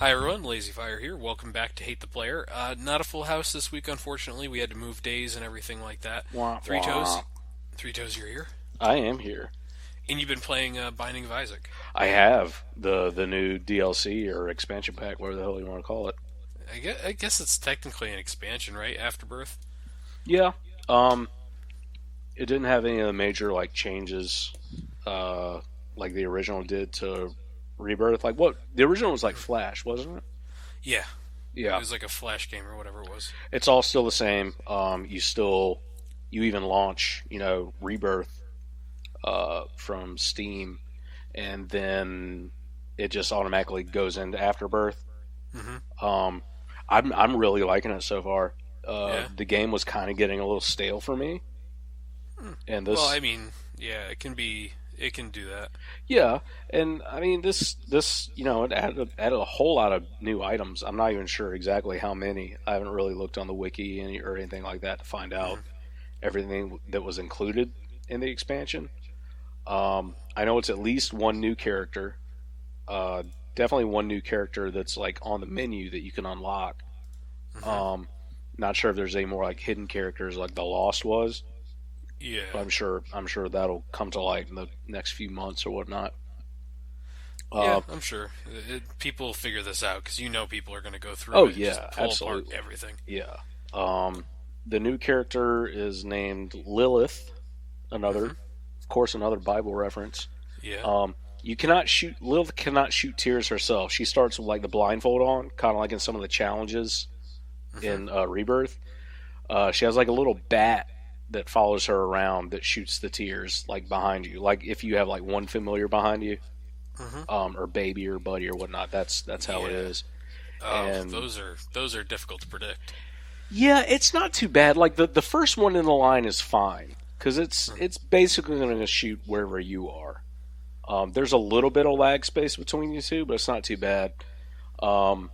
Hi everyone, Lazy Fire here. Welcome back to Hate the Player. Not a full house this week, unfortunately. We had to move days and everything like that. Wah, Three wah. Toes, Three Toes, you're here, I am here. and you've been playing Binding of Isaac. I have the new DLC or expansion pack, whatever the hell you want to call it. I guess it's technically an expansion, right? Afterbirth. Yeah. Um, it didn't have any of the major like changes, like the original did to Rebirth. Like what the original was like Flash, wasn't it? Yeah, it Yeah. was like a flash game or whatever it was. It's all still the same. You even launch, Rebirth, from Steam, and then it just automatically goes into Afterbirth. Mm-hmm. Um, I'm really liking it so far. Yeah. The game was kind of getting a little stale for me, and Well, this, I mean, yeah, it can be. It can do that. yeah, and I mean this, it added a whole lot of new items. I'm not even sure exactly how many. I haven't really looked on the wiki or anything like that to find out Mm-hmm. everything that was included in the expansion. I know it's at least one new character. Uh, Definitely one new character that's like on the menu that you can unlock. Mm-hmm. Um, Not sure if there's any more like hidden characters like the Lost was, but Yeah. I'm sure that'll come to light in the next few months or whatnot. Yeah, Uh, I'm sure. People will figure this out because you know people are going to go through oh it and just yeah, pull apart absolutely, everything. yeah. Um, the new character is named Lilith. Mm-hmm. Of course, another Bible reference. Yeah. You cannot shoot. Lilith cannot shoot tears herself. She starts with like the blindfold on, kind of like in some of the challenges Mm-hmm. in Rebirth. She has like a little bat that follows her around that shoots the tears like behind you. Like if you have like one familiar behind you, Mm-hmm. or baby or buddy or whatnot. That's how it Yeah. is. Oh, And those are difficult to predict. yeah, it's not too bad. Like the first one in the line is fine because Hmm. it's basically going to shoot wherever you are. There's a little bit of lag space between you two, but it's not too bad. Um,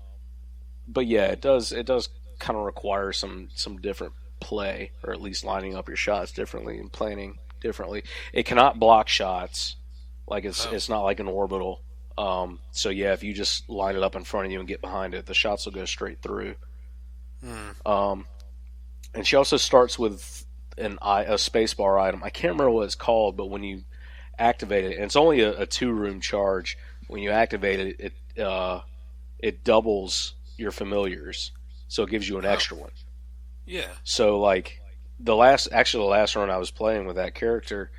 but yeah, it does kind of require some different play, or at least lining up your shots differently and planning differently. It cannot block shots, like Oh. it's not like an orbital. So yeah, if you just line it up in front of you and get behind it, the shots will go straight through. Hmm. Um, and she also starts with a spacebar item. I can't remember what it's called, but when you activate it, and it's only a 2 room charge. When you activate it, it doubles your familiars, so it gives you an Oh. extra one. Yeah. So like the last run I was playing with that character,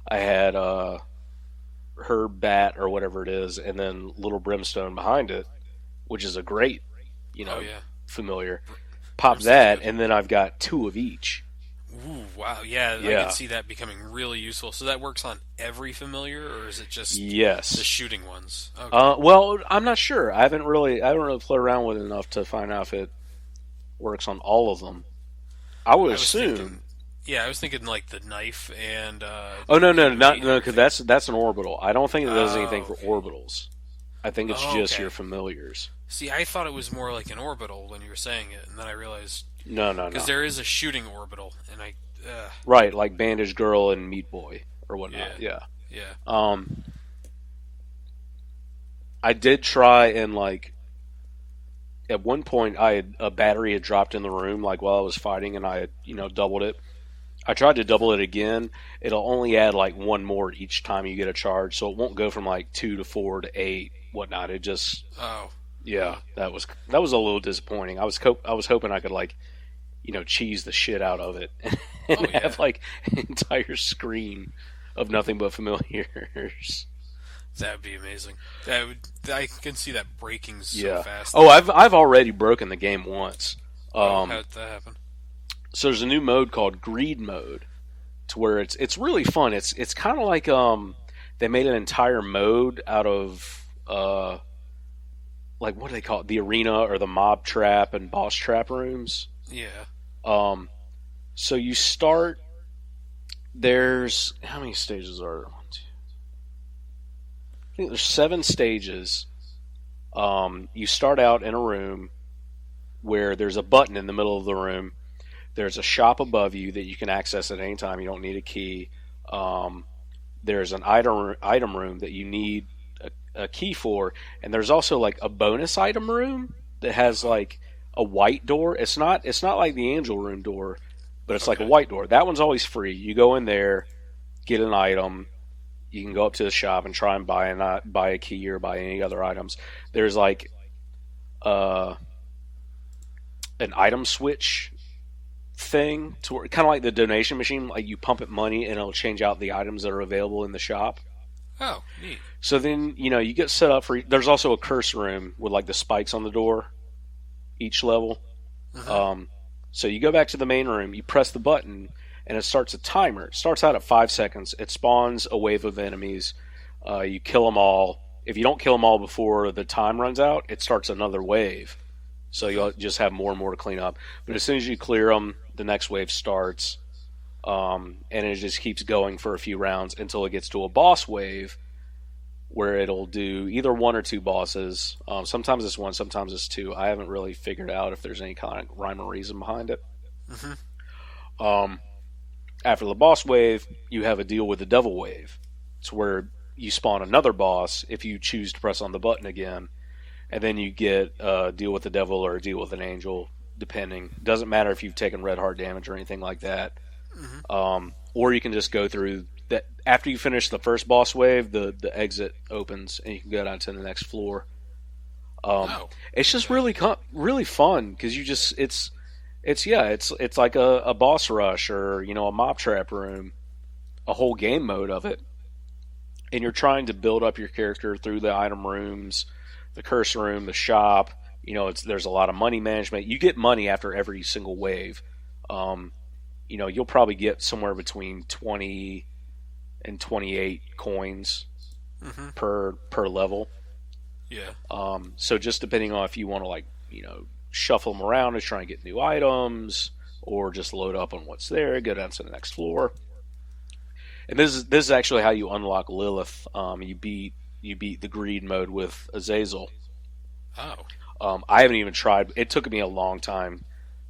I had her bat or whatever it is, and then little brimstone behind it, which is a great, you Oh know, yeah. familiar. Pop Brimstone's that, good. and then I've got two of each. Ooh, wow. Yeah, I could Yeah. see that becoming really useful. So that works on every familiar, or is it just the Yes. shooting ones? Okay. Well, I'm not sure. I haven't really played around with it enough to find out if it works on all of them. I would I was assume. thinking. Yeah, I was thinking like the knife and Oh no, the no, not meat and no, because everything. that's an orbital. I don't think it does anything Oh, for okay. orbitals. I think it's Oh, just your okay. familiars. See, I thought it was more like an orbital when you were saying it, and then I realized No, no, because no. there is a shooting orbital, and Right, like Bandage Girl and Meat Boy or yeah, whatnot. Yeah. yeah. Um, I did try and like at one point a battery had dropped in the room like while I was fighting, and I had doubled it. I tried to double it again. It'll only add like one more each time you get a charge, so it won't go from like 2 to 4 to 8, whatnot. It just Oh, yeah, that was a little disappointing. I was hoping I could like cheese the shit out of it and oh yeah. have like an entire screen of nothing but familiars. That would be amazing. That would. I can see that breaking so Yeah. fast Oh, though. I've already broken the game once. Oh, Um, how did that happen? so there's a new mode called Greed Mode, to where it's really fun. It's kind of like they made an entire mode out of like what do they call it? The arena or the mob trap and boss trap rooms. Yeah. Um, so you start. There's how many stages are there? One, two. I think there's 7 stages. You start out in a room where there's a button in the middle of the room. There's a shop above you that you can access at any time. You don't need a key. Um, there's an item room that you need a key for. And there's also like a bonus item room that has like a white door. It's not like the angel room door, but it's like a Okay. white door. That one's always free. You go in there, get an item. You can go up to the shop and try and buy a key or buy any other items. There's like uh, an item switch thing to kind of like the donation machine. Like you pump it money and it'll change out the items that are available in the shop. Oh, neat. So then you get set up for. There's also a curse room with like the spikes on the door each level. Uh-huh. Um, so you go back to the main room, you press the button, and it starts a timer. It starts out at 5 seconds. It spawns a wave of enemies. You kill them all. If you don't kill them all before the time runs out, it starts another wave. So you'll just have more and more to clean up. But as soon as you clear them, the next wave starts, and it just keeps going for a few rounds until it gets to a boss wave, where it'll do either one or two bosses. Sometimes it's one, sometimes it's two. I haven't really figured out if there's any kind of rhyme or reason behind it. Mm-hmm. Um, After the boss wave, you have a deal with the devil wave. It's where you spawn another boss if you choose to press on the button again, and then you get a deal with the devil or a deal with an angel, depending. Doesn't matter if you've taken red heart damage or anything like that. Mm-hmm. Or you can just go through that after you finish the first boss wave, the exit opens and you can go down to the next floor. Oh, It's just okay. really fun because you just it's like a boss rush or a mob trap room, a whole game mode of it, and you're trying to build up your character through the item rooms, the curse room, the shop. There's a lot of money management. You get money after every single wave. Um, you'll probably get somewhere between 20 and 28 coins Mm-hmm. per level. Yeah. So just depending on if you want to shuffle them around to try and get new items, or just load up on what's there, go down to the next floor. And this is actually how you unlock Lilith. You beat the greed mode with Azazel. Oh. I haven't even tried. It took me a long time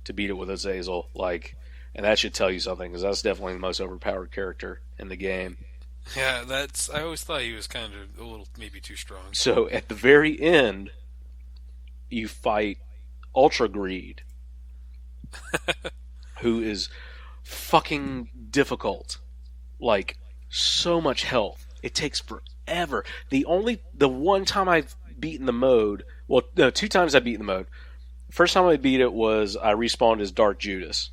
to beat it with Azazel. And that should tell you something because that's definitely the most overpowered character in the game. Yeah, that's. I always thought he was kind of a little, maybe too strong. So at the very end, you fight Ultra Greed, who is fucking difficult. Like, so much health. It takes forever. The one time I've beaten the mode, well, no, two times I've beaten the mode. First time I beat it was I respawned as Dark Judas.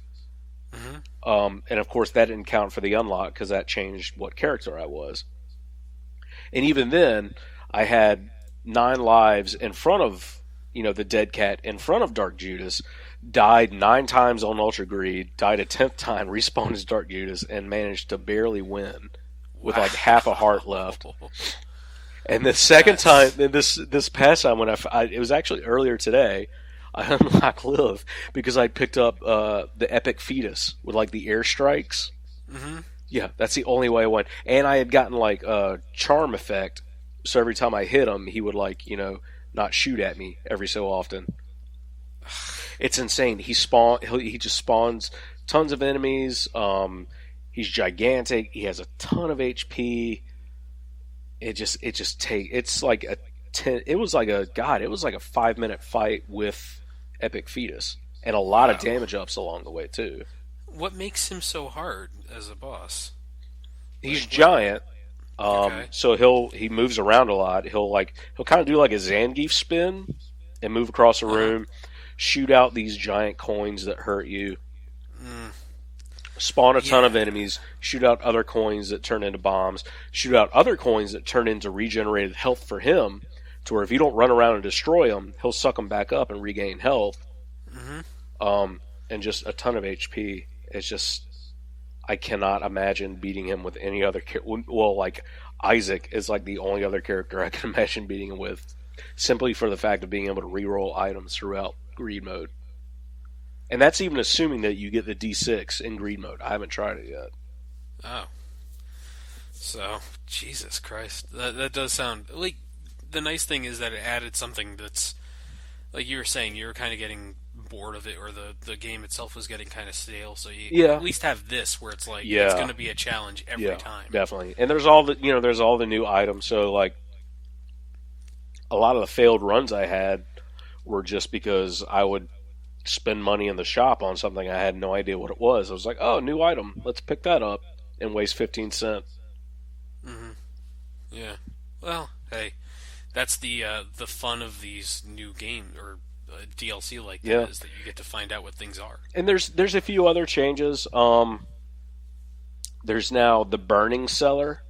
Mm-hmm. And of course that didn't count for the unlock because that changed what character I was. And even then, I had 9 lives in front of, the dead cat in front of Dark Judas, died 9 times on Ultra Greed, died a 10th time, respawned as Dark Judas, and managed to barely win with like half a heart left. Wow. And the second time, That's. this past time when it was actually earlier today, I unlocked Lilith because I picked up the Epic Fetus with like the airstrikes. Mm-hmm. Yeah, that's the only way I won. And I had gotten like a charm effect, so every time I hit him, he would not shoot at me every so often. It's insane. He just spawns tons of enemies. He's gigantic. He has a ton of HP. It's like a 10. It was like a 5-minute fight with Epic Fetus and a lot of Wow. damage ups along the way too. What makes him so hard as a boss? He's Like what? giant. Okay. So he moves around a lot. He'll kind of do like a Zangief spin and move across the Uh-huh. room, shoot out these giant coins that hurt you, Mm, spawn a ton yeah. of enemies, shoot out other coins that turn into bombs, shoot out other coins that turn into regenerated health for him, to where if you don't run around and destroy him, he'll suck them back up and regain health, Mm-hmm. and just a ton of HP. It's just I cannot imagine beating him with any other character. Well, like Isaac is like the only other character I can imagine beating him with, simply for the fact of being able to reroll items throughout greed mode. And that's even assuming that you get the D6 in greed mode. I haven't tried it yet. Oh. So, Jesus Christ. That does sound like the nice thing is that it added something that's like you were saying, you were kind of getting bored of it, or the game itself was getting kind of stale. So you Yeah, at least have this where it's like it's yeah, going to be a challenge every yeah, time. definitely. And there's all the new items. So like a lot of the failed runs I had were just because I would spend money in the shop on something I had no idea what it was. I was like, oh, new item, let's pick that up, and waste 15 cents. Hmm. Yeah. Well, hey, that's the fun of these new games or DLC like that Yeah, is that you get to find out what things are. and there's a few other changes. There's now the burning cellar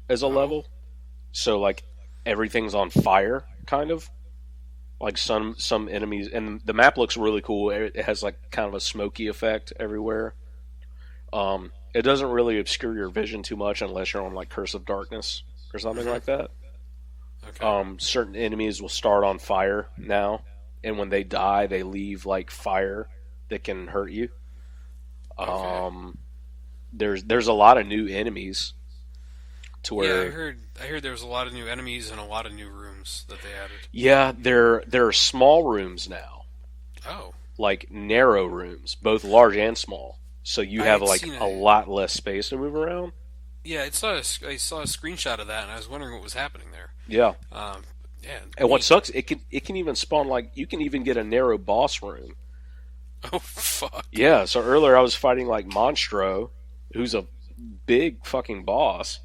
as a Oh. level, so like everything's on fire, kind of. Like some enemies, and the map looks really cool. It has like kind of a smoky effect everywhere. It doesn't really obscure your vision too much unless you're on like Curse of Darkness or something Hmm. like that. Okay. Certain enemies will start on fire now, and when they die, they leave like fire that can hurt you. Okay. Um, there's a lot of new enemies to Yeah, where I heard there was a lot of new enemies and a lot of new rooms that they added. yeah, there are small rooms now, Oh. like narrow rooms, both large and small. So you I have had like seen a a lot less space to move around. Yeah, I saw a screenshot of that and I was wondering what was happening there. Yeah. Um, yeah, And what neat. sucks, it can even spawn like you can even get a narrow boss room. Oh fuck. Yeah, so earlier I was fighting like Monstro, who's a big fucking boss,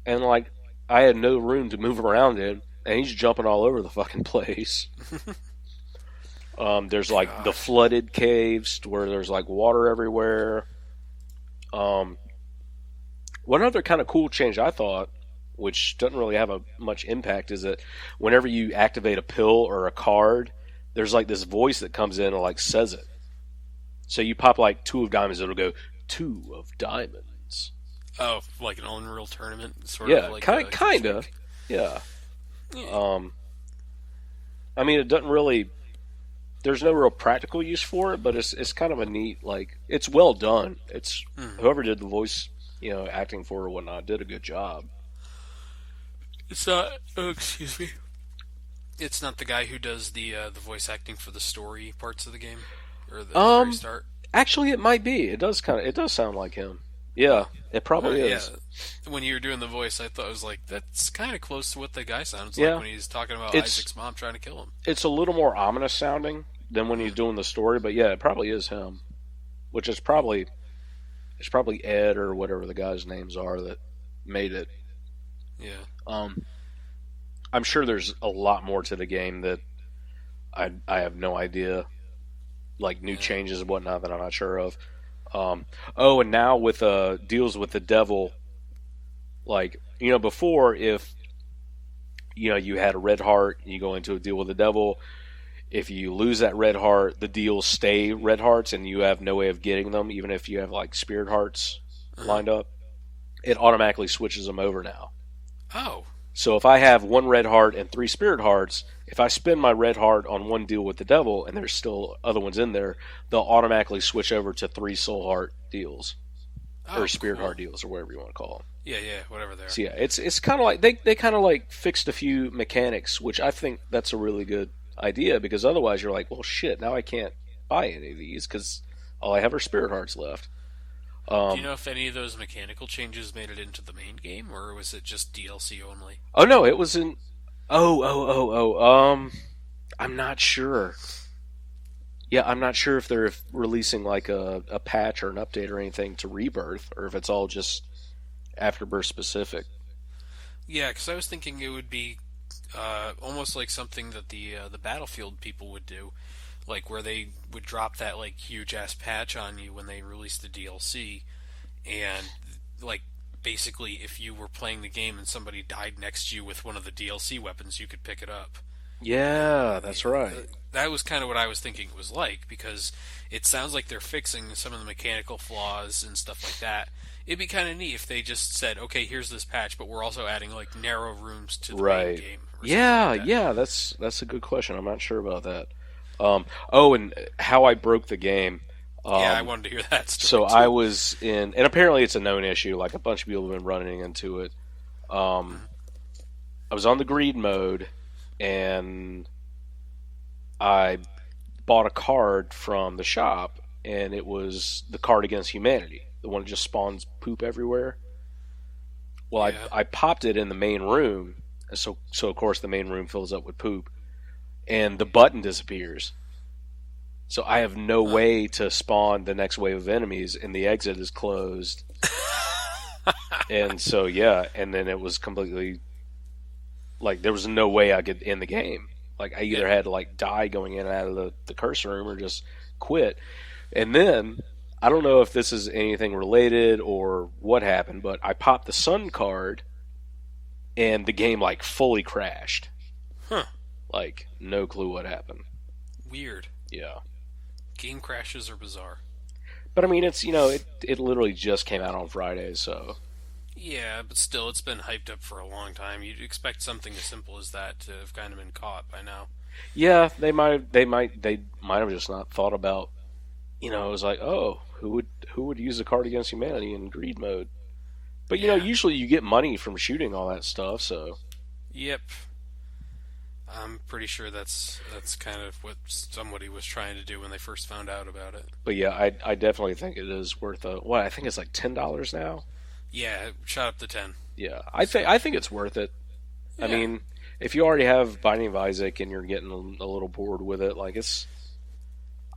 and like I had no room to move around in, and he's jumping all over the fucking place. There's like the God. flooded caves where there's like water everywhere. Um, One other kind of cool change I thought, which doesn't really have a much impact, is that whenever you activate a pill or a card, there's like this voice that comes in and like says it. So you pop like two of diamonds, it'll go two of diamonds. Oh, like an Unreal Tournament, sort of Yeah, like kinda. gimmick. Yeah. Yeah. Um, I mean, it doesn't really. There's no real practical use for it, but it's kind of a neat like it's well done. It's Mhm. whoever did the voice, acting for it or whatnot, did a good job. It's not. Oh, excuse me. It's not the guy who does the voice acting for the story parts of the game, or at the very Um, start. Actually, it might be. It does sound like him. Yeah, Oh, it all probably right, yeah. is. When you were doing the voice, I thought I was like, that's kind of close to what the guy sounds like Yeah, when he's talking about it's Isaac's mom trying to kill him. it's a little more ominous sounding than when he's Mm, doing the story, but yeah, it probably is him. Which is cool. probably it's probably Ed or whatever the guys' names are that made it. Yeah. Um, I'm sure there's a lot more to the game that I have no idea, like new Yeah. changes and whatnot that I'm not sure of. Oh, and now with deals with the devil, like before if you had a red heart, you go into a deal with the devil. If you lose that red heart, the deals stay red hearts, and you have no way of getting them, even if you have like spirit hearts Uh-huh. lined up. It automatically switches them over now. Oh. So if I have one red heart and three spirit hearts, if I spend my red heart on one deal with the devil, and there's still other ones in there, they'll automatically switch over to three soul heart deals or Oh, spirit heart cool. deals or whatever you want to call them. Yeah, yeah, whatever they are. So yeah, it's kind of like they kind of like fixed a few mechanics, which I think that's a really good idea because otherwise you're like, well, shit, now I can't buy any of these because all I have are spirit hearts left. Do you Um, know if any of those mechanical changes made it into the main game, or was it just DLC only? oh no, it was in. I'm not sure. Yeah, I'm not sure if they're releasing like a patch or an update or anything to Rebirth, or if it's all just Afterbirth specific. Yeah, because I was thinking it would be almost like something that the Battlefield people would do, like where they would drop that like huge ass patch on you when they released the DLC, and like basically if you were playing the game and somebody died next to you with one of the DLC weapons, you could pick it up. Yeah, that's right. That was kind of what I was thinking it was like because it sounds like they're fixing some of the mechanical flaws and stuff like that. It'd be kind of neat if they just said, "Okay, here's this patch, but we're also adding like narrow rooms to the main Right. game or something Yeah, like that." yeah, that's a good question. I'm not sure about that. Oh, and how I broke the game. Yeah, I Um, wanted to hear that story so I too. was in, and apparently it's a known issue. Like a bunch of people have been running into it. Um, Mhm. I was on the greed mode, and I bought a card from the shop, and it was the card against humanity, the one that just spawns poop everywhere. Well, Yeah. I popped it in the main room, So of course the main room fills up with poop, and the button disappears. So I have no Huh. way to spawn the next wave of enemies, and the exit is closed. And so yeah, and then it was completely like there was no way I could end the game. Like I Yeah. either had to like die going in and out of the curse room or just quit. And then I don't know if this is anything related or what happened, but I popped the sun card and the game like fully crashed. Huh. Like no clue what happened. Weird. Yeah. Game crashes are bizarre. But I mean it's it literally just came out on Friday, so Yeah, but still, it's been hyped up for a long time. You'd expect something as simple as that to have kind of been caught by now. yeah, they might have just not thought about it was like, oh, who would use the card against humanity in greed mode? But Yeah. usually you get money from shooting all that stuff, so Yep. I'm pretty sure that's kind of what somebody was trying to do when they first found out about it. but yeah, I definitely think it is worth what I think it's like $10 now. Yeah, it shot up to 10. Yeah, So, I think it's worth it. I yeah. mean, if you already have Binding of Isaac and you're getting a little bored with it, like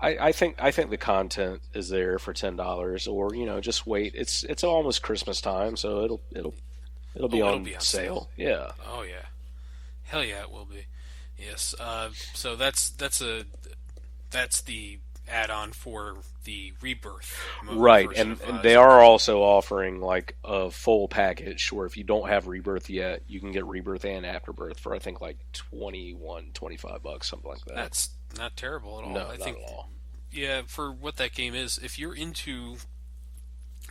I think the content is there for $10, or just wait. It's almost Christmas time, so it'll be Oh, it'll on be on sale. sale. Yeah, Oh yeah. Hell yeah, it will be. Yes. So that's the add-on for the Rebirth right. version And of and they Zelda. are also offering like a full package where if you don't have Rebirth yet, you can get Rebirth and Afterbirth for I think like 21, $25, something like that. That's not terrible at all. No, I not think, at all. yeah, for what that game is, if you're into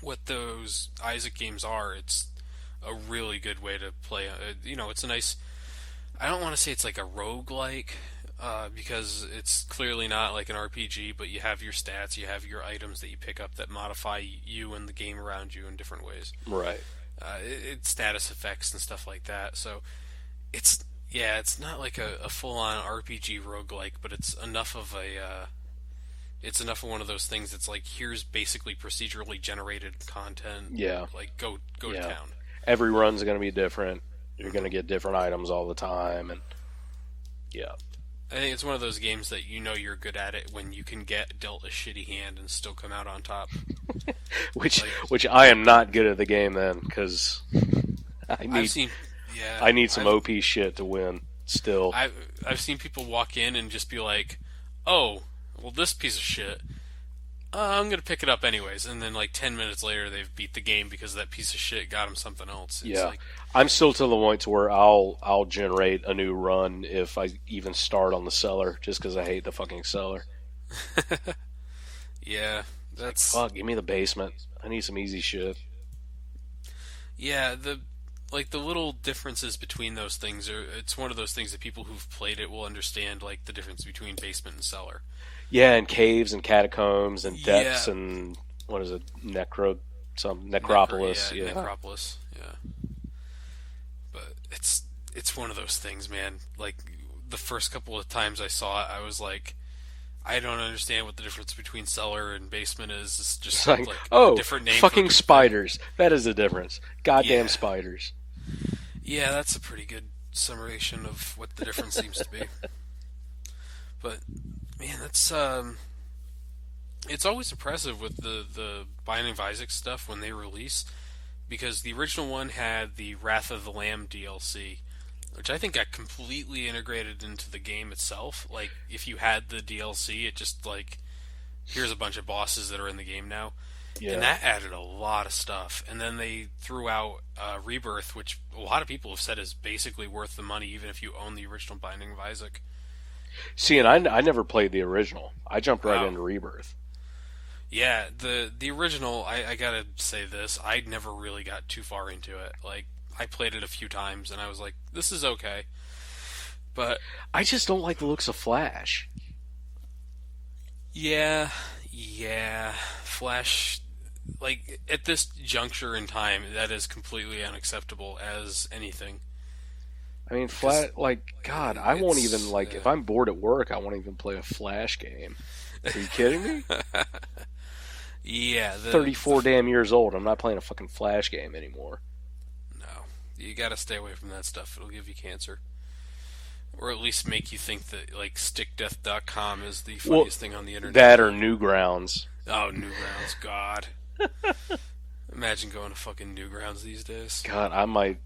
what those Isaac games are, it's a really good way to play. It's a nice. I don't want to say it's like a roguelike, because it's clearly not like an RPG, but you have your stats, you have your items that you pick up that modify you and the game around you in different ways. Right. It's status effects and stuff like that. So it's yeah, it's not like a full on RPG roguelike, but it's enough of one of those things that's like here's basically procedurally generated content. Yeah. Like go to Yeah. town. Every run's going to be different. You're going Mhm. to get different items all the time, and yeah, I think it's one of those games that you know you're good at it when you can get dealt a shitty hand and still come out on top. which Like which I am not good at the game then because I I've need seen, yeah, I need some OP shit to win still. I've seen people walk in and just be like, "Oh, well, this piece of shit. I'm gonna pick it up anyways," and then like 10 minutes later, they've beat the game because that piece of shit got them something else. It's Yeah, like, I'm still to the point to where I'll generate a new run if I even start on the cellar just because I hate the fucking cellar. yeah, It's like that's fuck, give me the basement. I need some easy shit. yeah the little differences between those things are. It's one of those things that people who've played it will understand, like the difference between basement and cellar. Yeah, and caves and catacombs and Yeah, depths and what is it, necropolis. yeah, Yeah, necropolis. Yeah, but it's one of those things, man. Like the first couple of times I saw it, I was like, I don't understand what the difference between cellar and basement is. It's just it's like like a oh, different name for a fucking different thing. spiders. That is the difference. Goddamn Yeah, spiders. yeah, that's a pretty good summation of what the difference seems to be. But man, that's it's always impressive with the Binding of Isaac stuff when they release, because the original one had the Wrath of the Lamb DLC, which I think got completely integrated into the game itself. Like if you had the DLC, it just like here's a bunch of bosses that are in the game now, and Yeah. that added a lot of stuff. And then they threw out Rebirth, which a lot of people have said is basically worth the money, even if you own the original Binding of Isaac. See, and I never played the original. I jumped right Wow. into Rebirth. Yeah, the original. I gotta say this. I never really got too far into it. Like I played it a few times, and I was like, "This is okay." But I just don't like the looks of Flash. yeah, Flash. Like at this juncture in time, that is completely unacceptable as anything. I mean, Because like God, I won't even it's like if I'm bored at work, I won't even play a Flash game. Are you kidding me? yeah, the 34 damn years old. I'm not playing a fucking Flash game anymore. no, You gotta stay away from that stuff. It'll give you cancer. Or at least make you think that, like, stickdeath.com is the Well, funniest thing on the internet. that or Newgrounds. Oh, Newgrounds, God. Imagine going to fucking Newgrounds these days. God, I might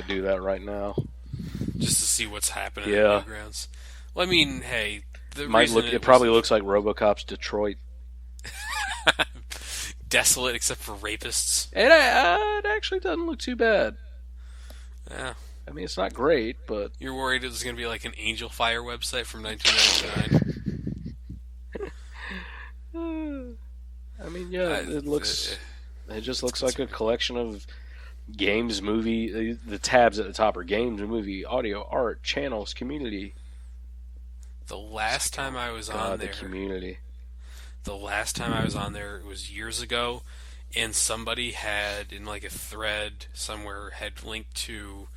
do that right now. Just to see what's happening Yeah. at Newgrounds. Well, I mean, hey, the Might reason look. It probably looks like RoboCop's Detroit. desolate except for rapists. It actually doesn't look too bad. Yeah. I mean, it's not great, but You're worried it's going to be like an Angel Fire website from 1999? I mean, yeah, it looks. It just looks like a collection of games, movie. The tabs at the top are games, movie, audio, art, channels, community. The last time I was on there, the community. the last time I was on there, it was years ago, and somebody had in like a thread somewhere had linked to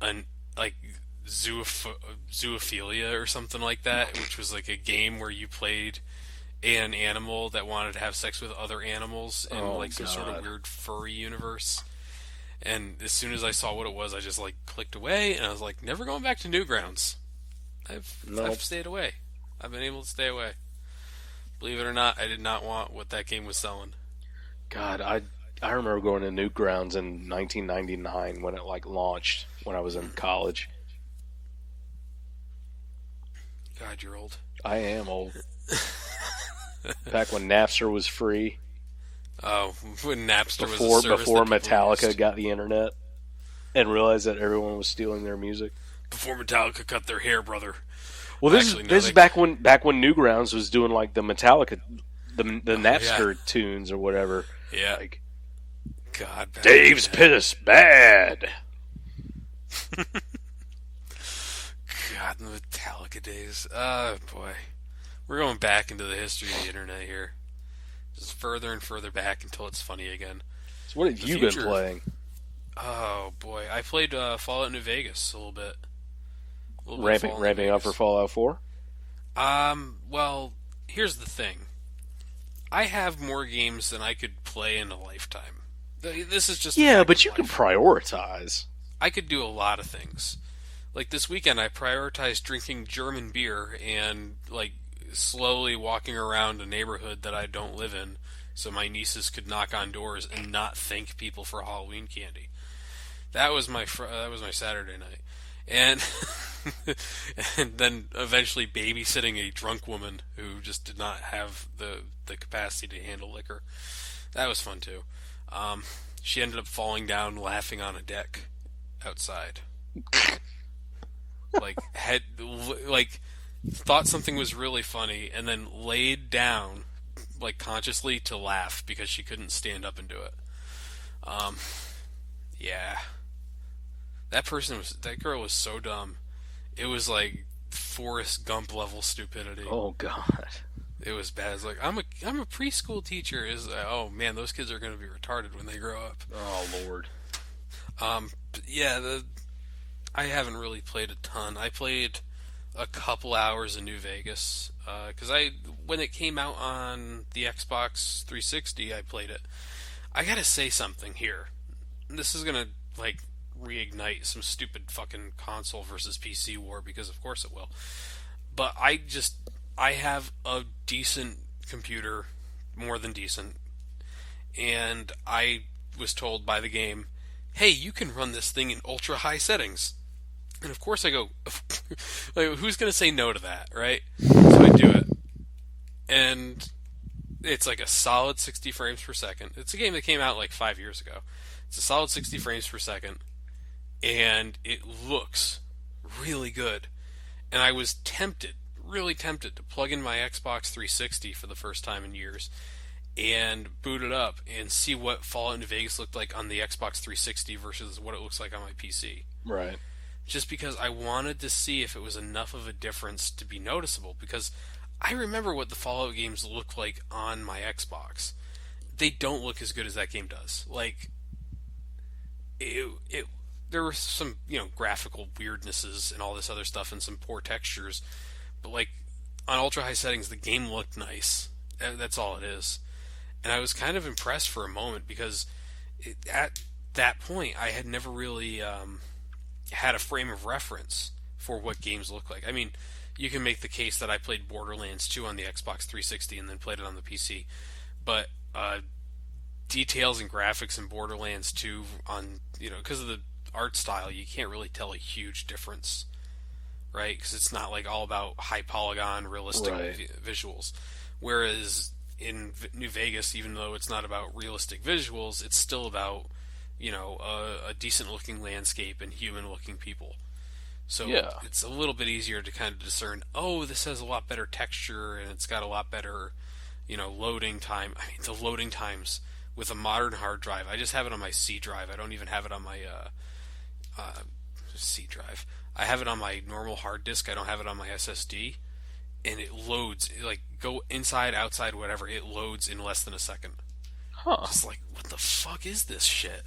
an like zoophilia or something like that, which was like a game where you played an animal that wanted to have sex with other animals in like some sort of weird furry universe. And as soon as I saw what it was, I just like clicked away, and I was like, never going back to Newgrounds. I've stayed away. I've been able to stay away. Believe it or not, I did not want what that game was selling. God, I remember going to Newgrounds in 1999 when it like launched when I was in college. God, you're old. I am old. Back when Napster was free. Oh, when Napster was Before a service before that people Metallica used. got the internet and realized that everyone was stealing their music. Before Metallica cut their hair, brother. Well, Actually, no, this is back when Newgrounds was doing like the Metallica, the Napster tunes or whatever. Yeah. Like God. back Dave's then. piss bad. God, the Metallica days. Oh, boy. We're going back into the history of the internet here. Just further and further back until it's funny again. So what have The you future- been playing? Oh, boy. I played Fallout New Vegas a little bit. A little bit of Fallout New Ramping up for Vegas. Fallout 4? Well, here's the thing. I have more games than I could play in a lifetime. This is just a Yeah, fact but of you can life. prioritize. I could do a lot of things. Like this weekend, I prioritized drinking German beer and like slowly walking around a neighborhood that I don't live in, so my nieces could knock on doors and not thank people for Halloween candy. That was my Saturday night, and and then eventually babysitting a drunk woman who just did not have the capacity to handle liquor. That was fun too. She ended up falling down laughing on a deck outside. Like thought something was really funny and then laid down like consciously to laugh because she couldn't stand up and do it. Yeah. That girl was so dumb. It was like Forrest Gump level stupidity. Oh God. It was bad. It's like I'm a preschool teacher. Oh man, those kids are going to be retarded when they grow up. Oh Lord. Yeah, I haven't really played a ton. I played a couple hours in New Vegas because when it came out on the Xbox 360, I played it. I gotta say something here. This is gonna like reignite some stupid fucking console versus PC war because of course it will. But I have a decent computer, more than decent, and I was told by the game, hey, you can run this thing in ultra high settings. And of course I go, like, who's going to say no to that, right? So I do it. And it's like a solid 60 frames per second. It's a game that came out like 5 years ago. It's a solid 60 frames per second. And it looks really good. And I was really tempted to plug in my Xbox 360 for the first time in years and boot it up and see what Fallout New Vegas looked like on the Xbox 360 versus what it looks like on my PC. Right. Just because I wanted to see if it was enough of a difference to be noticeable, because I remember what the Fallout games look like on my Xbox. They don't look as good as that game does. Like, there were some, graphical weirdnesses and all this other stuff and some poor textures, but like, on ultra high settings, the game looked nice. That's all it is. And I was kind of impressed for a moment because that point, I had never really had a frame of reference for what games look like. I mean, you can make the case that I played Borderlands 2 on the Xbox 360 and then played it on the PC, but details and graphics in Borderlands 2 on, because of the art style, you can't really tell a huge difference, right? Because it's not like all about high polygon, realistic Right. visuals. Whereas in New Vegas, even though it's not about realistic visuals, it's still about, a decent looking landscape and human looking people. So Yeah. it's a little bit easier to kind of discern, oh, this has a lot better texture and it's got a lot better, loading time. I mean, the loading times with a modern hard drive, I just have it on my C drive. I don't even have it on my uh, C drive. I have it on my normal hard disk. I don't have it on my SSD, and it loads like go inside, outside, whatever. It loads in less than a second. Huh. Just like, what the fuck is this shit?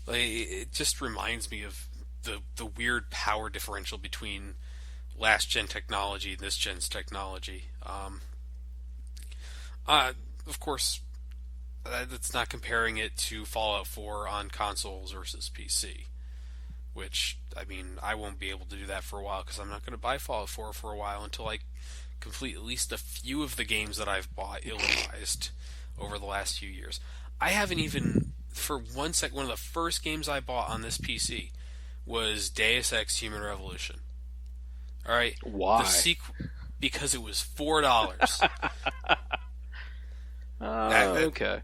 Like, it just reminds me of the weird power differential between last gen technology and this gen's technology. Of course, that's not comparing it to Fallout 4 on consoles versus PC. Which, I mean, I won't be able to do that for a while because I'm not going to buy Fallout 4 for a while until I complete at least a few of the games that I've bought ill-advised over the last few years. I haven't even, for one sec, one of the first games I bought on this PC was Deus Ex Human Revolution. Alright? The Why? sequel, because it was $4. That, Okay.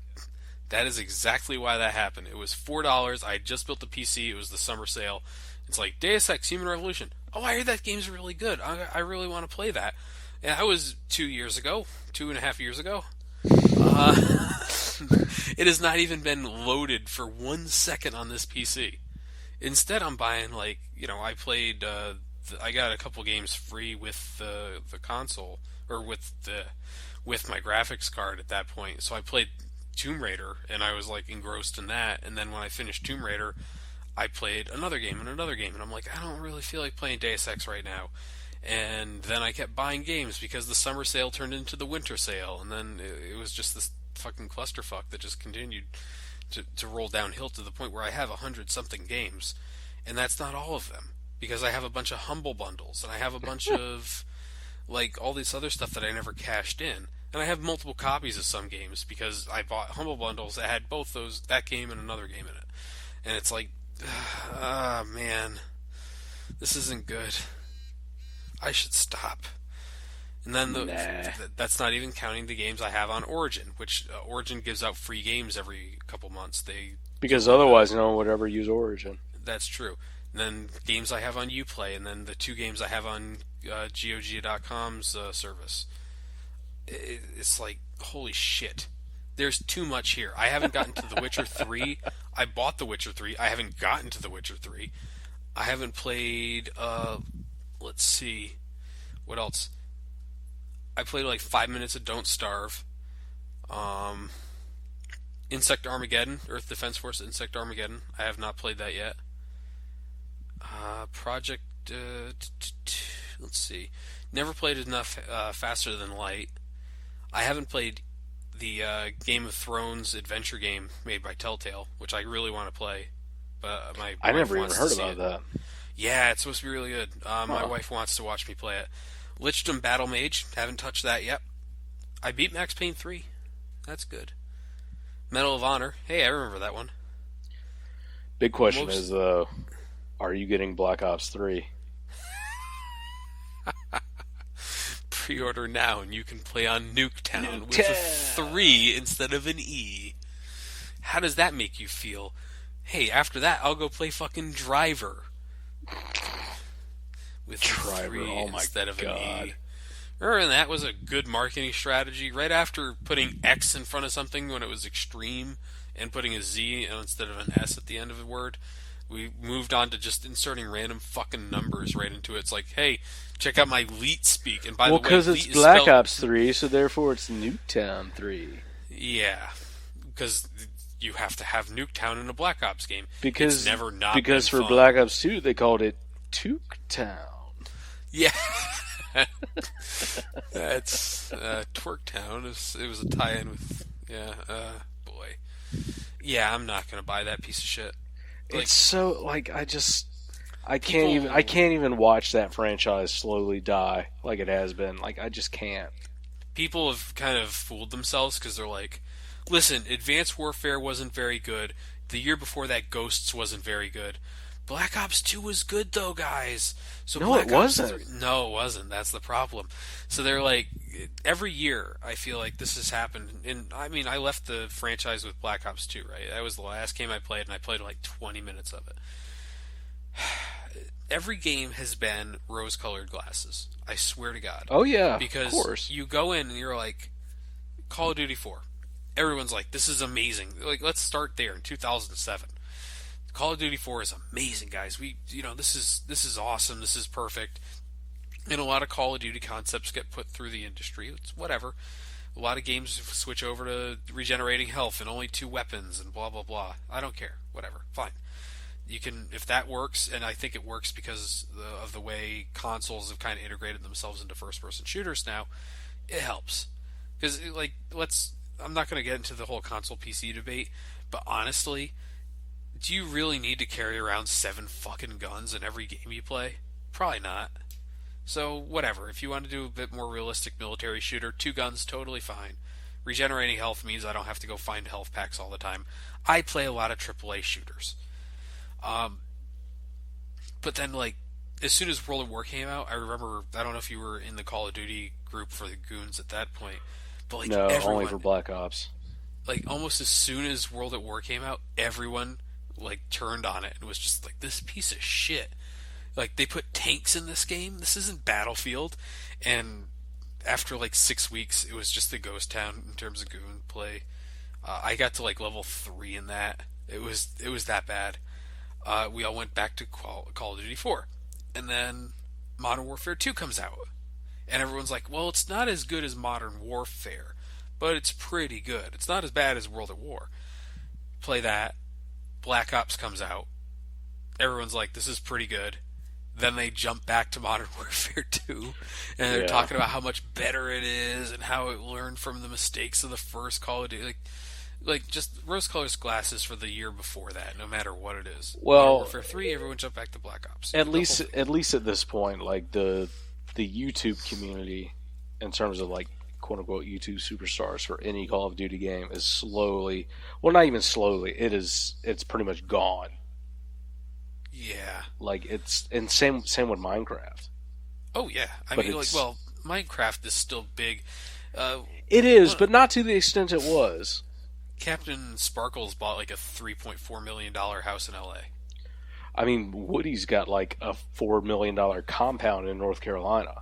that is exactly why that happened. It was $4. I had just built the PC. It was the summer sale. It's like Deus Ex Human Revolution. Oh, I heard that game's really good. I really want to play that. And that was 2 years ago, 2.5 years ago. Uh, it has not even been loaded for 1 second on this PC. Instead, I'm buying I played. I got a couple games free with the console or with my graphics card at that point. So I played Tomb Raider, and I was like engrossed in that. And then when I finished Tomb Raider, I played another game and another game, and I'm like, I don't really feel like playing Deus Ex right now. And then I kept buying games because the summer sale turned into the winter sale, and then it was just this fucking clusterfuck that just continued to roll downhill to the point where I have 100 something games, and that's not all of them because I have a bunch of humble bundles and I have a bunch of like all this other stuff that I never cashed in. And I have multiple copies of some games because I bought humble bundles that had both that game and another game in it. And it's like, ah, man, this isn't good. I should stop. And then Nah. that's not even counting the games I have on Origin, which Origin gives out free games every couple months. They Because do otherwise, no one would ever use Origin. that's true. And then games I have on Uplay, and then the two games I have on GOG.com's service. It's like, holy shit. There's too much here. I haven't gotten to The Witcher 3. I bought The Witcher 3. I haven't gotten to The Witcher 3. I haven't played, let's see, what else? I played like 5 minutes of Don't Starve. Um, Insect Armageddon, Earth Defense Force Insect Armageddon. I have not played that yet. Project, let's see. Never played enough Faster Than Light. I haven't played the Game of Thrones adventure game made by Telltale, which I really want to play. But my I wife never even wants heard to see about it. that. Yeah, it's supposed to be really good. My Huh. wife wants to watch me play it. Lichdom Battle Mage, haven't touched that yet. I beat Max Payne 3. That's good. Medal of Honor. Hey, I remember that one. Big question Most is, are you getting Black Ops 3? pre-order now and you can play on Nuketown with a Nuketown. 3 instead of an E. How does that make you feel? Hey, after that, I'll go play fucking Driver with a Driver, 3 oh my instead of an God. E. Remember, that was a good marketing strategy. Right after putting X in front of something when it was extreme and putting a Z instead of an S at the end of a word, we moved on to just inserting random fucking numbers right into it. It's like, hey, check out my Leet speak. And by Well, the way, because Leet it's is Black spelled... Ops 3, so therefore it's Nuketown 3. Yeah, because you have to have Nuketown in a Black Ops game. Because It's never not because been for fun. Black Ops 2 they called it Tuketown. Yeah. That's Twerktown. It was a tie-in with boy. Yeah, I'm not gonna buy that piece of shit. Like it's so like I people can't even watch that franchise slowly die like it has been. Like I just can't. people have kind of fooled themselves because they're like, listen, Advanced Warfare wasn't very good. The year before that, Ghosts wasn't very good. Black Ops 2 was good though, guys. So No, it Black Ops wasn't. 3, no, it wasn't. That's the problem. So they're like, every year I feel like this has happened. And I mean, I left the franchise with Black Ops 2, right? That was the last game I played, and I played like 20 minutes of it. Every game has been rose-colored glasses. I swear to God. Oh yeah, of Because course. you go in and you're like, Call of Duty 4. Everyone's like, this is amazing. Like, let's start there in 2007. Call of Duty 4 is amazing, guys. This is awesome. This is perfect. And a lot of Call of Duty concepts get put through the industry. It's whatever. A lot of games switch over to regenerating health and only 2 weapons and blah blah blah. I don't care. Whatever. Fine. You can, if that works, and I think it works because of the way consoles have kind of integrated themselves into first-person shooters now. It helps because I'm not going to get into the whole console PC debate, but honestly, do you really need to carry around 7 fucking guns in every game you play? Probably not. So whatever. If you want to do a bit more realistic military shooter, 2 guns, totally fine. Regenerating health means I don't have to go find health packs all the time. I play a lot of AAA shooters. But then, like, as soon as World at War came out, I remember, I don't know if you were in the Call of Duty group for the goons at that point, but, like, No, only for everyone, Black Ops. like, almost as soon as World at War came out, everyone, like, turned on it and was just like, this piece of shit. Like, they put tanks in this game? This isn't Battlefield. And after, like, 6 weeks, it was just a ghost town in terms of goon play. I got to, like, level 3 in that. It was that bad. We all went back to Call of Duty 4. And then Modern Warfare 2 comes out. And everyone's like, well, it's not as good as Modern Warfare, but it's pretty good. It's not as bad as World at War. Play that. Black Ops comes out. Everyone's like, this is pretty good. Then they jump back to Modern Warfare 2, and they're talking about how much better it is and how it learned from the mistakes of the first Call of Duty. Like just rose-colored glasses for the year before that, no matter what it is. Well, Modern Warfare 3, everyone jumped back to Black Ops. at least at this point, like the YouTube community, in terms of like quote unquote YouTube superstars for any Call of Duty game, is slowly, well, not even slowly, it's pretty much gone. Yeah. Like it's, and same with Minecraft. Oh yeah. I But mean, like, well, Minecraft is still big. It is, but not to the extent it was. Captain Sparkles bought like a $3.4 million house in LA. I mean, Woody's got like a $4 million compound in North Carolina.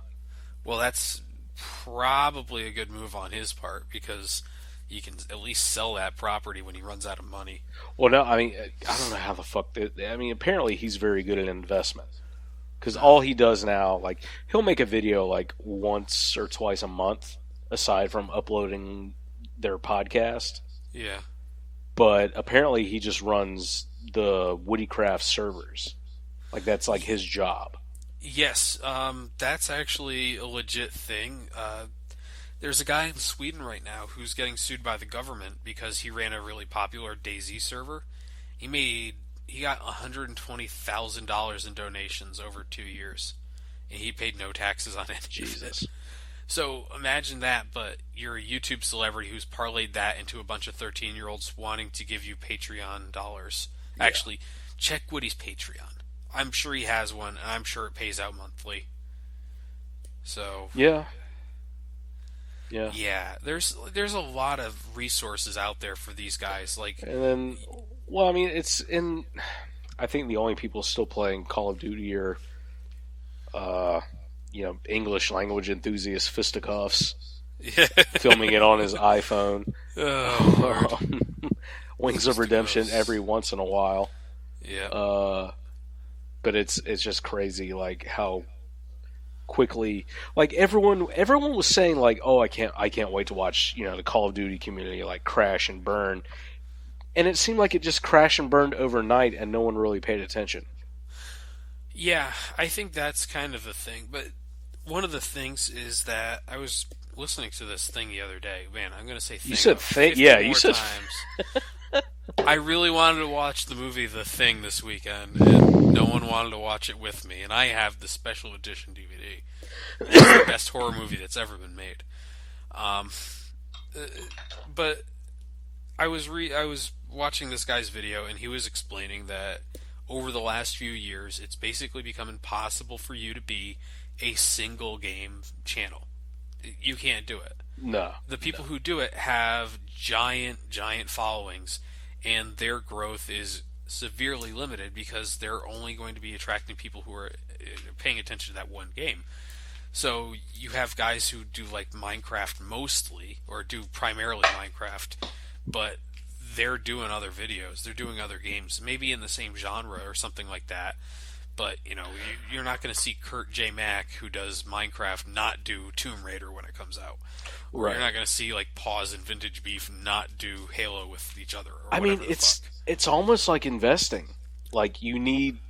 Well, that's probably a good move on his part because he can at least sell that property when he runs out of money. Well, no, I mean, I don't know how the fuck. I mean, apparently he's very good at investment. Because all he does now, like, he'll make a video like once or twice a month, aside from uploading their podcast. Yeah. But apparently he just runs the Woodycraft servers. Like, that's like his job. Yes, that's actually a legit thing. There's a guy in Sweden right now who's getting sued by the government because he ran a really popular DayZ server. He got $120,000 in donations over 2 years, and he paid no taxes on any of it. So imagine that, but you're a YouTube celebrity who's parlayed that into a bunch of 13-year-olds wanting to give you Patreon dollars. Yeah. Actually, check Woody's Patreon. I'm sure he has one, and I'm sure it pays out monthly. So yeah, there's a lot of resources out there for these guys. Like, and then, well, I mean, it's in. I think the only people still playing Call of Duty are, English language enthusiast fisticuffs, filming it on his iPhone. Oh, Wings of Redemption every once in a while. Yeah. But it's just crazy, like how quickly, like everyone was saying, like, oh, I can't wait to watch, the Call of Duty community like crash and burn, and it seemed like it just crashed and burned overnight, and no one really paid attention. Yeah, I think that's kind of the thing. But one of the things is that I was listening to this thing the other day. Man, I'm going to say thing. You said thing. Yeah, you said. Times. I really wanted to watch the movie The Thing this weekend, and no one wanted to watch it with me. And I have the special edition DVD. It's the best horror movie that's ever been made. Um, uh, but I was watching this guy's video, and he was explaining that over the last few years, it's basically become impossible for you to be a single game channel. You can't do it. No, The no. people who do it have giant followings, and their growth is severely limited because they're only going to be attracting people who are paying attention to that one game. So you have guys who do like Minecraft mostly, or do primarily Minecraft, but they're doing other videos, they're doing other games, maybe in the same genre or something like that. But you're not going to see Kurt J. Mack, who does Minecraft, not do Tomb Raider when it comes out, or you're Right. not going to see like Paws and Vintage Beef not do Halo with each other or I mean, whatever the fuck. it's almost like investing. Like you need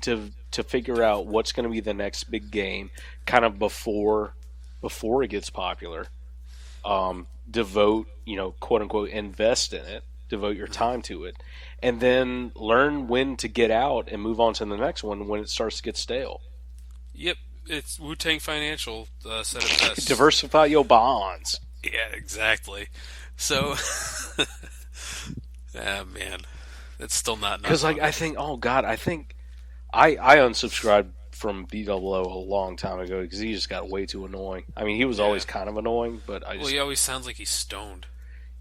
to figure out what's going to be the next big game, kind of before it gets popular. Devote, quote unquote, invest in it, devote your Hmm. time to it, and then learn when to get out and move on to the next one when it starts to get stale. Yep, it's Wu Tang Financial said it best. Diversify your bonds. Yeah, exactly. So, ah, man, it's still not Because, like, fun. I think, oh God, I think I unsubscribed from BWO a long time ago because he just got way too annoying. I mean, he was Yeah. always kind of annoying, but I Well, just, he always sounds like he's stoned.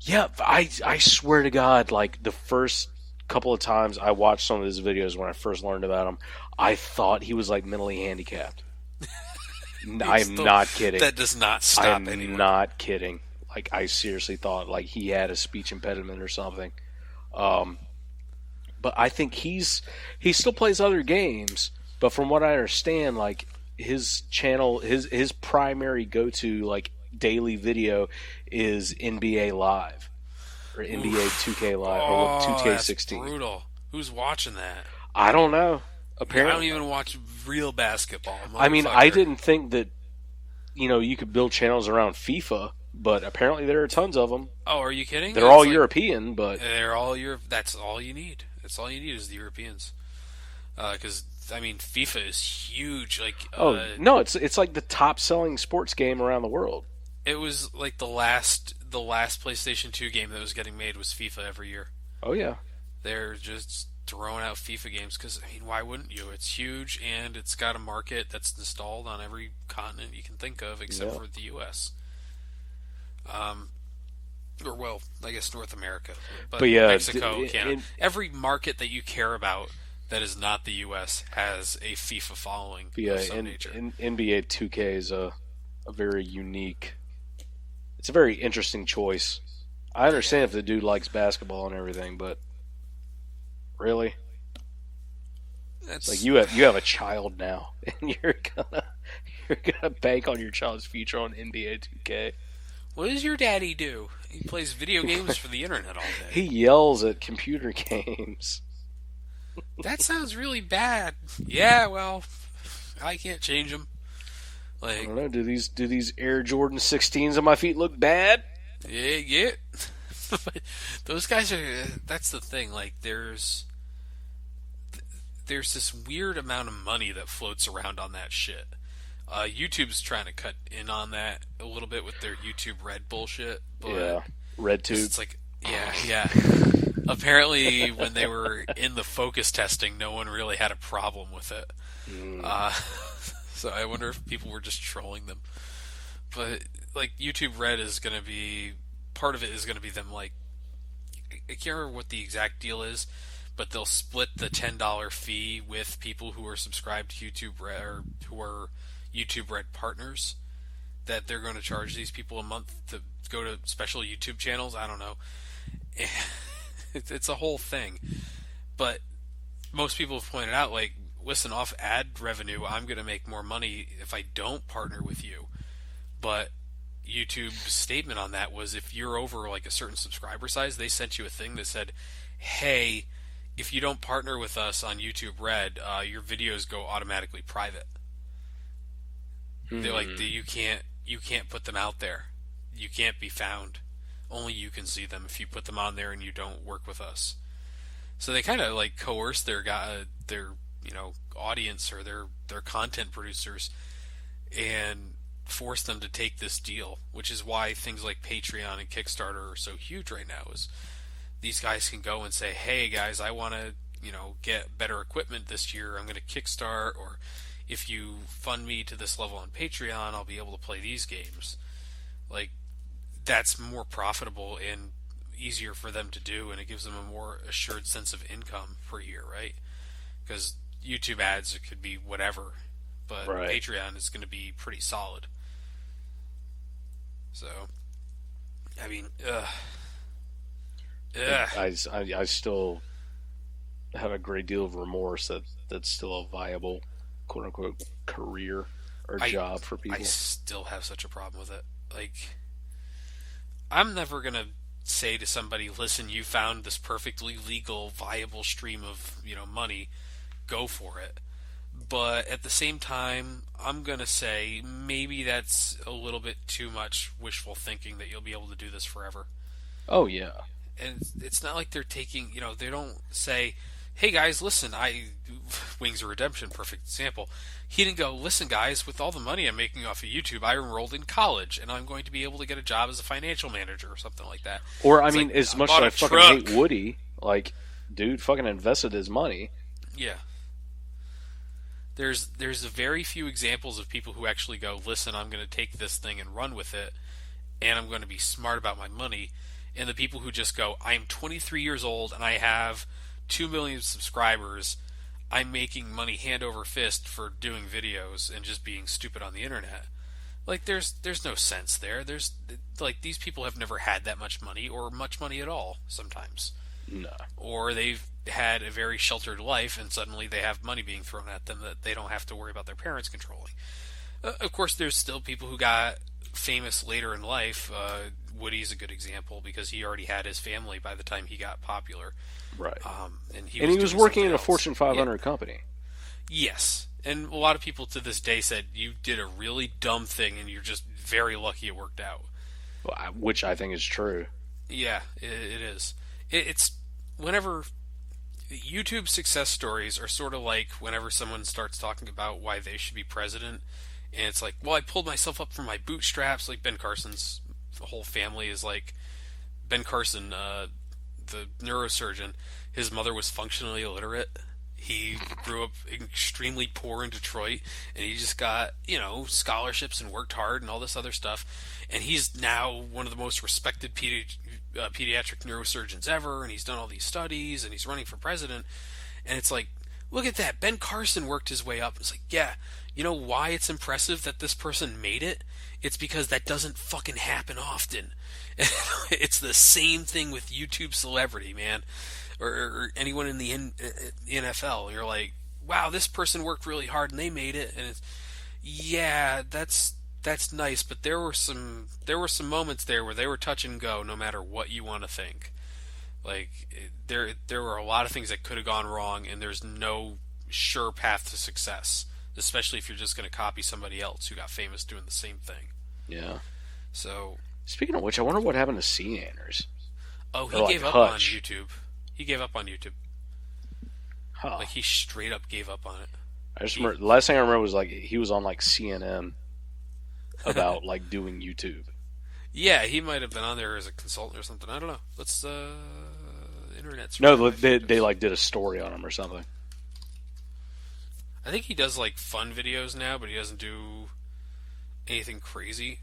yeah, I swear to God, like the first couple of times I watched some of his videos when I first learned about him, I thought he was like mentally handicapped. I He's am still not kidding. that does not I stop am anyone. not kidding. Like I seriously thought like he had a speech impediment or something. Um, but I think he still plays other games. But from what I understand, like his channel, his primary go to like daily video is NBA Live or NBA Oof. 2K Live or Oh, that's 2K16. brutal. Who's watching that? I don't know. I don't Apparently, even watch real basketball, I mean, I motherfucker. didn't think that you could build channels around FIFA, but apparently there are tons of them. Oh, are you kidding? They're all It's like European, but they're all Europe. That's all you need. That's all you need is the Europeans. Because I mean, FIFA is huge. Like, oh no, it's like the top selling sports game around the world. it was like the last PlayStation 2 game that was getting made was FIFA every year. Oh yeah, They're just throwing out FIFA games because I mean, why wouldn't you? It's huge and it's got a market that's installed on every continent you can think of except yeah. for the U.S. Um, or well, I guess North America, but But yeah, Mexico, Canada, every market that you care about that is not the U.S. has a FIFA following yeah, of some nature. NBA 2K is a very unique. It's a very interesting choice. I understand Yeah, if the dude likes basketball and everything, but really, it's like that's you have a child now, and you're gonna bank on your child's future on NBA 2K. what does your daddy do? He plays video games for the internet all He day. yells at computer games. That sounds really bad. Yeah, well, I can't change him. I Like, don't know. Do these Air Jordan 16s on my feet look bad? yeah, yeah. Those guys are. That's the thing. Like, there's this weird amount of money that floats around on that shit. YouTube's trying to cut in on that a little bit with their YouTube Red bullshit, but Yeah, red 'cause tube. it's like, yeah, yeah. Apparently, when they were in the focus testing, no one really had a problem with it. Mm, Uh, so I wonder if people were just trolling them. But like YouTube Red is going to be part of it is going to be them like I can't remember what the exact deal is, but they'll split the $10 fee with people who are subscribed to YouTube Red or who are YouTube Red partners. That they're going to charge these people a month to go to special YouTube channels. I don't know. It's a whole thing, but most people have pointed out like, listen, off ad revenue, I'm going to make more money if I don't partner with you. But YouTube's statement on that was if you're over like a certain subscriber size, they sent you a thing that said, "Hey, if you don't partner with us on YouTube Red, your videos go automatically private. They're like mm, you can't put them out there. You can't be found Only you can see them if you put them on there and you don't work with us. So they kind of like coerce their audience or their content producers and force them to take this deal, which is why things like Patreon and Kickstarter are so huge right now. Is these guys can go and say, "Hey guys, I want to get better equipment this year. I'm going to kickstart, or if you fund me to this level on Patreon, I'll be able to play these games." Like that's more profitable and easier for them to do, and it gives them a more assured sense of income per year, right? Because YouTube ads it could be whatever, but Right. Patreon is going to be pretty solid. So, I mean, ugh. I still have a great deal of remorse that that's still a viable, quote unquote, career or job for I people. still have such a problem with it. Like, I'm never gonna say to somebody, "Listen, you found this perfectly legal, viable stream of money. Go for it." But at the same time, I'm gonna say maybe that's a little bit too much wishful thinking that you'll be able to do this forever. Oh yeah, And it's not like they're taking, they don't say, "Hey guys, listen, I Wings of Redemption, perfect example." He didn't go, "Listen guys, with all the money I'm making off of YouTube, I enrolled in college and I'm going to be able to get a job as a financial manager or something like that." or I It's mean, like, as I much as bought I a fucking truck. hate Woody, like, dude, fucking invested his money. Yeah. There's very few examples of people who actually go, "Listen, I'm going to take this thing and run with it, and I'm going to be smart about my money." And the people who just go, "I'm 23 years old and I have 2 million subscribers. I'm making money hand over fist for doing videos and just being stupid on the internet." Like there's no sense there. There's like these people have never had that much money or much money at all sometimes. No. Or they've had a very sheltered life and suddenly they have money being thrown at them that they don't have to worry about their parents controlling. Of course, there's still people who got famous later in life. Woody's a good example because he already had his family by the time he got popular, Right. and And he was doing working something in a else. Fortune Yeah. 500 company. Yes, and a lot of people to this day said you did a really dumb thing and you're just very lucky it worked out. Which I think is true. Yeah, it is. It's whenever YouTube success stories are sort of like whenever someone starts talking about why they should be president, and it's like, "Well, I pulled myself up from my bootstraps." Like Ben Carson's whole family is like Ben Carson, the neurosurgeon. His mother was functionally illiterate. He grew up extremely poor in Detroit, and he just got scholarships and worked hard and all this other stuff. And he's now one of the most respected pediatric neurosurgeons ever, and he's done all these studies, and he's running for president. And it's like, look at that. Ben Carson worked his way up. It's like, yeah, you know why it's impressive that this person made it? It's because that doesn't fucking happen often. It's the same thing with YouTube celebrity, man, or anyone in the NFL. You're like, wow, this person worked really hard and they made it, and it's yeah, that's nice, but there were some moments there where they were touch and go, no matter what you want to think. Like there were a lot of things that could have gone wrong, and there's no sure path to success, especially if you're just going to copy somebody else who got famous doing the same thing. Yeah. So, Speaking of which, I wonder what happened to Sea Anners. oh, Or he like gave up on Hutch. YouTube. He gave up on YouTube. Huh. Like he straight up gave up on it. I just He, remember the last thing I remember was like he was on like CNN about like doing YouTube. yeah, he might have been on there as a consultant or something. I don't know. Let's internet search on No, my they photos. like did a story on him or something. I think he does like fun videos now, but he doesn't do anything crazy.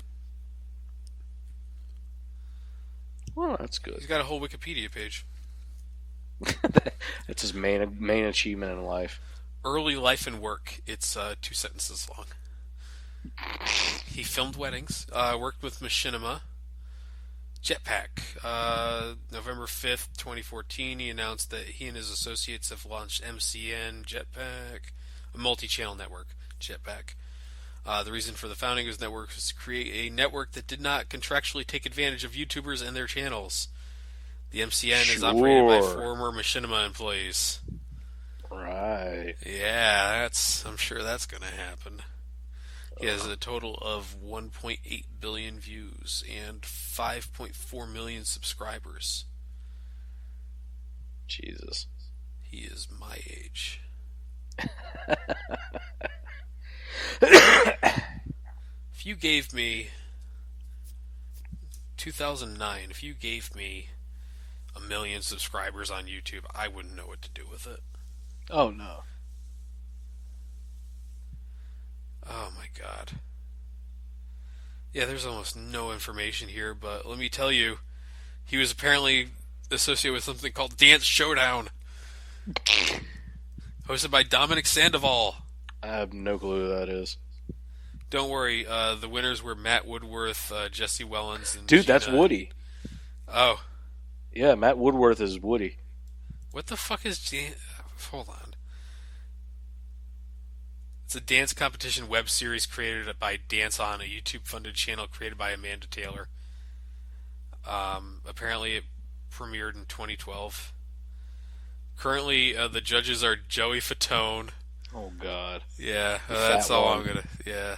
Well, that's good. He's got a whole Wikipedia page. That's his main achievement in life. Early life and work. It's 2 sentences long. He filmed weddings, worked with Machinima, Jetpack. November 5th, 2014, he announced that he and his associates have launched MCN Jetpack, a multi-channel network. Jetpack. The reason for the founding of the network was to create a network that did not contractually take advantage of YouTubers and their channels. The MCN is operated by Sure. former Machinima employees. Right. Yeah, I'm sure that's gonna happen. He has a total of 1.8 billion views and 5.4 million subscribers. Jesus. He is my age. If you gave me 2009, if you gave me a million subscribers on YouTube, I wouldn't know what to do with it. Oh no. Oh my god. Yeah, there's almost no information here, but let me tell you, he was apparently associated with something called Dance Showdown, hosted by Dominic Sandoval. I have no clue who that is. Don't worry, the winners were Matt Woodworth, Jesse Wellens, and Dude, Gina. that's Woody. Oh. Yeah, Matt Woodworth is Woody. What the fuck is... Hold on. It's a dance competition web series created by Dance On, a YouTube-funded channel created by Amanda Taylor. Apparently it premiered in 2012. Currently, the judges are Joey Fatone. Oh, God. Yeah, The that's fat all one. I'm gonna... Yeah.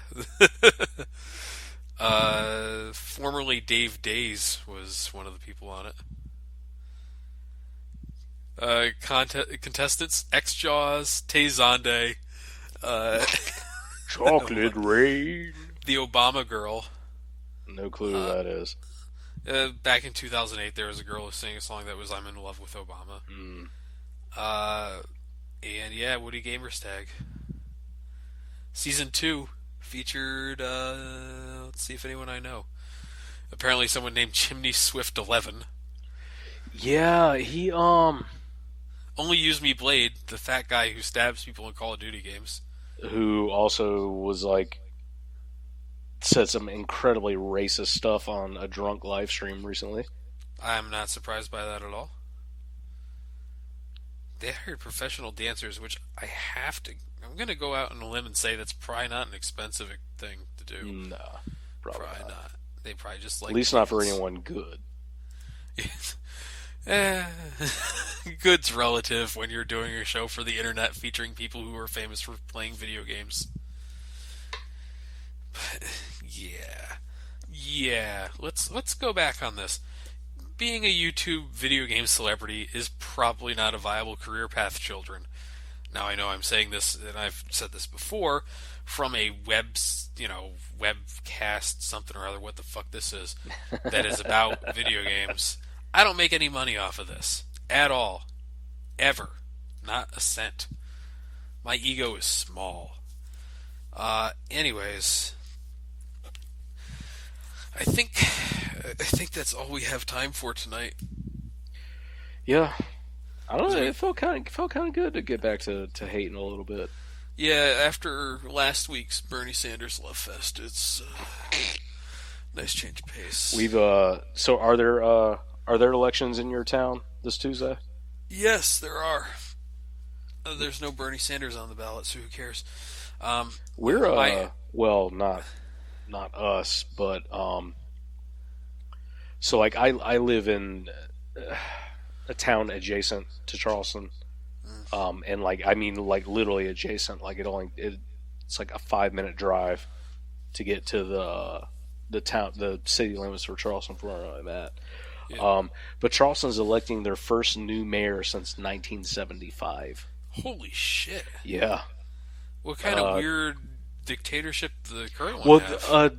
Formerly Dave Days was one of the people on it. Contestants X-Jaws, Tay Zonde, uh, Chocolate Rain. the Obama Girl. No clue who that is. Back in 2008, there was a girl who sang a song that was "I'm in love with Obama." Mm. And yeah, Woody Gamerstag. Season 2 featured. Let's see if anyone I know. Apparently, someone named Chimney Swift 11. Yeah, he Only Use Me Blade, the fat guy who stabs people in Call of Duty games. who also was like said some incredibly racist stuff on a drunk live stream recently. I'm not surprised by that at all. They hired professional dancers, which I have to. I'm going to go out on a limb and say that's probably not an expensive thing to do. No, probably Not. They probably just like. At least not for anyone good. Eh, good's relative when you're doing a show for the internet featuring people who are famous for playing video games. But, yeah. Let's go back on this. Being a YouTube video game celebrity is probably not a viable career path, children. Now I know I'm saying this, and I've said this before, from a webcast something or other, what the fuck this is, that is about video games. I don't make any money off of this. At all. Ever. Not a cent. My ego is small. Anyways, I think that's all we have time for tonight. Yeah, I don't know. It felt kind of good to get back to hating a little bit. Yeah, after last week's Bernie Sanders Love Fest, it's nice change of pace. We've so are there elections in your town this Tuesday? Yes, there are. There's no Bernie Sanders on the ballot, so who cares? We're well, not us, but so like I live in a town adjacent to Charleston, and like I mean like literally adjacent. Like it's like a 5-minute drive to get to the city limits for Charleston from where I'm at. Yeah. But Charleston's electing their first new mayor since 1975. Holy shit! Yeah. What kind of weird dictatorship the current one have?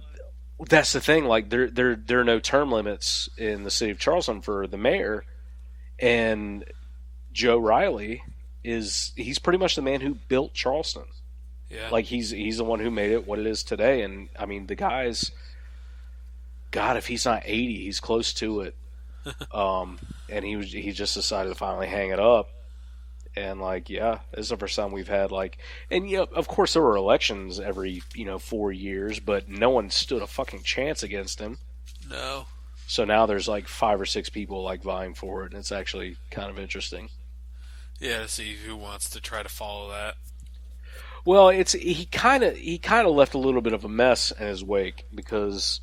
That's the thing. Like there are no term limits in the city of Charleston for the mayor, and Joe Riley he's pretty much the man who built Charleston. Yeah. Like he's the one who made it what it is today. And I mean the guy's, God, if he's not 80, he's close to it. And he just decided to finally hang it up. And like, yeah, this is the first time we've had like, and of course there were elections every 4 years, but no one stood a fucking chance against him. No. So now there's like 5 or 6 people like vying for it, and it's actually kind of interesting. Yeah, to see who wants to try to follow that. Well, he kind of left a little bit of a mess in his wake because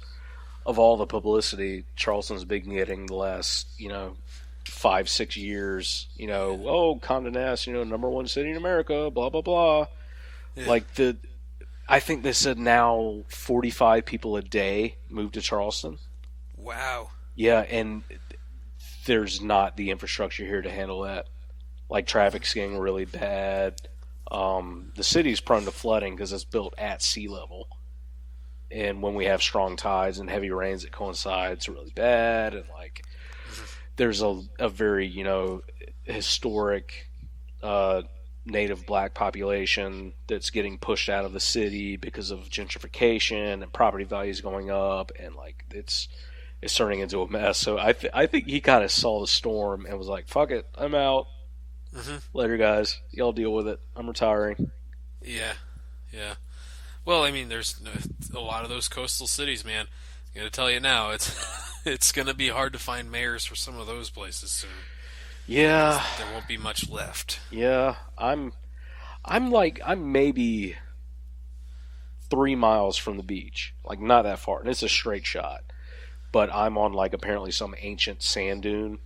of all the publicity Charleston's been getting the last 5-6 years. Condé Nast, #1 city in America, blah blah blah. Yeah. Like I think they said now 45 people a day move to Charleston. Wow. Yeah, and there's not the infrastructure here to handle that. Like traffic's getting really bad. The city's prone to flooding because it's built at sea level, and when we have strong tides and heavy rains that coincide, it's really bad. And like, there's a very historic native black population that's getting pushed out of the city because of gentrification and property values going up, and like it's turning into a mess. So I think he kind of saw the storm and was like, "Fuck it, I'm out. Hmm. Later, guys. Y'all deal with it. I'm retiring." Yeah. Yeah. Well, I mean, there's a lot of those coastal cities, man. I'm gonna tell you now, it's it's gonna be hard to find mayors for some of those places soon. Yeah, There won't be much left. yeah. I'm maybe 3 miles from the beach, like not that far, and it's a straight shot. But I'm on like apparently some ancient sand dune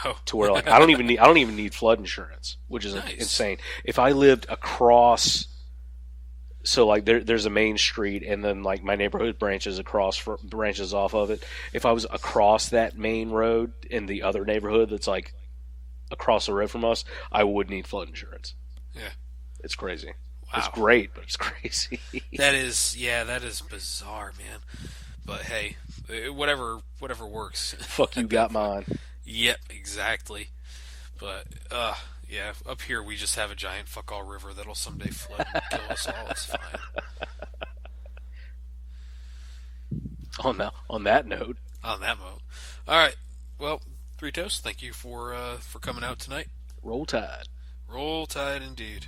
Oh, to where like I don't even need flood insurance, which is nice. insane. If I lived across, so like there's a main street, and then like my neighborhood branches off of it. If I was across that main road in the other neighborhood that's like across the road from us, I would need flood insurance. Yeah. It's crazy. It's Wow. great, but it's crazy. That is bizarre, man. But hey, whatever works Fuck you, at that got point. mine. Yep, exactly. But yeah, up here we just have a giant fuck all river that'll someday flood and kill us all. It's fine. On that note, On that note, all right. Well, Three Toast, thank you for coming out tonight. roll tide. Roll Tide indeed.